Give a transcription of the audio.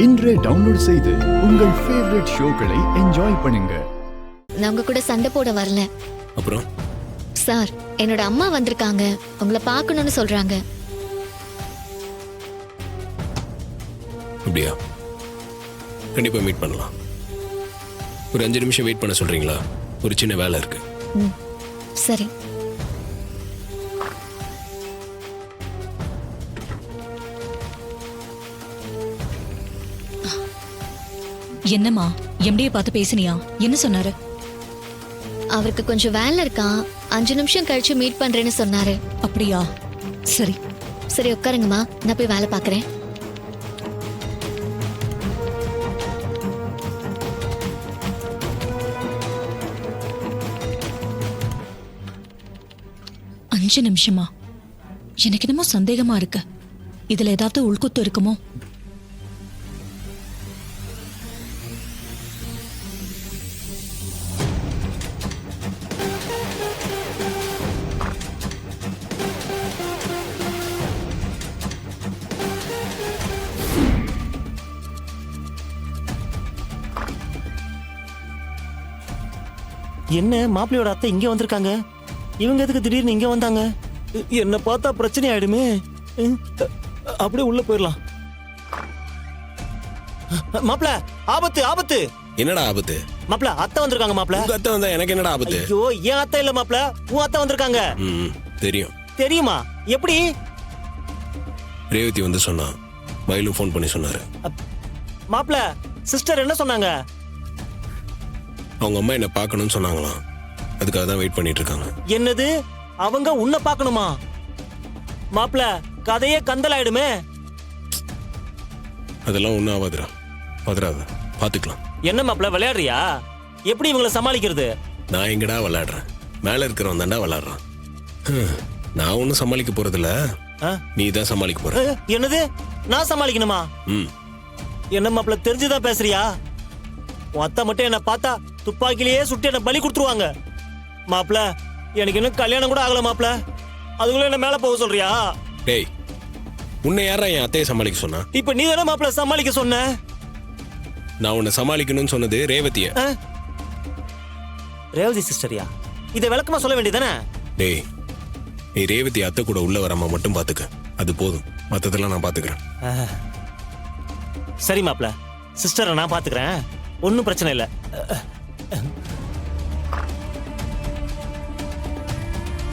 இன்றே டவுன்லோட் செய்து உங்கள் ஃபேவரட் ஷோக்களை என்ஜாய் பண்ணுங்க. நான் உங்க கூட சண்டை போட வரல. அப்புறம் சார், என்னோட அம்மா வந்திருக்காங்க, உங்களை பார்க்கணும்னு சொல்றாங்க. அப்படியா? கண்டிப்பா மீட் பண்ணலாம். ஒரு 5 நிமிஷம் வெயிட் பண்ண சொல்றீங்களா? ஒரு சின்ன வேலை இருக்கு. சரி. என்னம்மா, எம்டியை பார்த்து பேசினியா? என்ன சொன்னாரு? அவருக்கு கொஞ்சம் வேலை இருக்கா, 5 நிமிஷம் கழிச்சு மீட் பண்றேன்னு சொன்னாரு. அப்படியா? சரி சரி, உட்காருங்கம்மா, நான் போய் வேலை பார்க்கறேன். அஞ்சு நிமிஷமா? எனக்கு என்னமோ சந்தேகமா இருக்கு. இதுல ஏதாவது உள்குத்து இருக்குமோ? என்ன மாப்பிள்ளையோட அத்தை இங்க வந்திருக்காங்க? இவங்க எதுக்கு திடீர்னு இங்க வந்தாங்க? என்ன பார்த்தா பிரச்சனை ஆயிடுமே. அப்படியே உள்ள போயிடலாம். மாப்பிள்ள, ஆபத்து ஆபத்து. என்னடா ஆபத்து? மாப்பிள்ள, அத்தை வந்திருக்காங்க. மாப்பிள்ள, உங்க அத்தை வந்தா எனக்கு என்னடா ஆபத்து? ஐயோ, என் அத்தை இல்ல மாப்பிள்ள, உன் அத்தை வந்திருக்காங்க. தெரியும். தெரியுமா? எப்படி? ரேவதி வந்து சொன்னா, மயிலும் ஃபோன் பண்ணி சொன்னாரு. மாப்பிள்ள, சிஸ்டர் என்ன சொன்னாங்க? அவங்க அம்மா என்ன பார்க்கணும்னு சொன்னாங்களாம். அதுக்காக தான் வெயிட் பண்ணிட்டு இருக்காங்க. என்னது? அவங்க உன்னை பார்க்கணுமா? மாப்பிள்ள, கதையே கந்தல் ஆயிடுமே. அதெல்லாம் ஒன்றும் ஆகாதுடா, பதறாத, பார்த்துக்கலாம். என்ன மாப்பிள்ள, விளையாடுறியா? எப்படி இவங்களை சமாளிக்கிறது? நான் எங்கடா விளையாடுறேன்? மேல இருக்கிறவன் தாண்டா விளையாடுறான். நான் ஒன்றும் சமாளிக்க போறதில்ல, நீ தான் சமாளிக்க போற. என்னது? நான் சமாளிக்கணுமா? என்ன மாப்பிள்ள, தெரிஞ்சுதான் பேசுறியா? உன் அத்தை மட்டும் என்ன பார்த்தா துப்பாக்கிலேயே சுட்டு என்ன பலி கொடுத்துருவாங்க. மாப்பிள்ள, எனக்கு இன்னும் கல்யாணம் கூட ஆகல மாப்பிள்ள, அதுக்குள்ள என்ன மேல போக சொல்றியா? டேய், உன்னை யாரா என் அத்தையை சமாளிக்க சொன்னா? இப்ப நீ தானே மாப்பிள்ள சமாளிக்க சொன்ன. நான் உன்னை சமாளிக்கணும்னு சொன்னது ரேவதிய. ரேவதி சிஸ்டரியா? இதை விளக்கமா சொல்ல வேண்டியதானே? டேய், நீ ரேவதி அத்தை கூட உள்ள வராம மட்டும் பாத்துக்க, அது போதும். மத்ததெல்லாம் நான் பாத்துக்கிறேன். சரி மாப்பிள்ள, சிஸ்டரை நான் பாத்துக்கிறேன், ஒன்னும் பிரச்சனை இல்லை.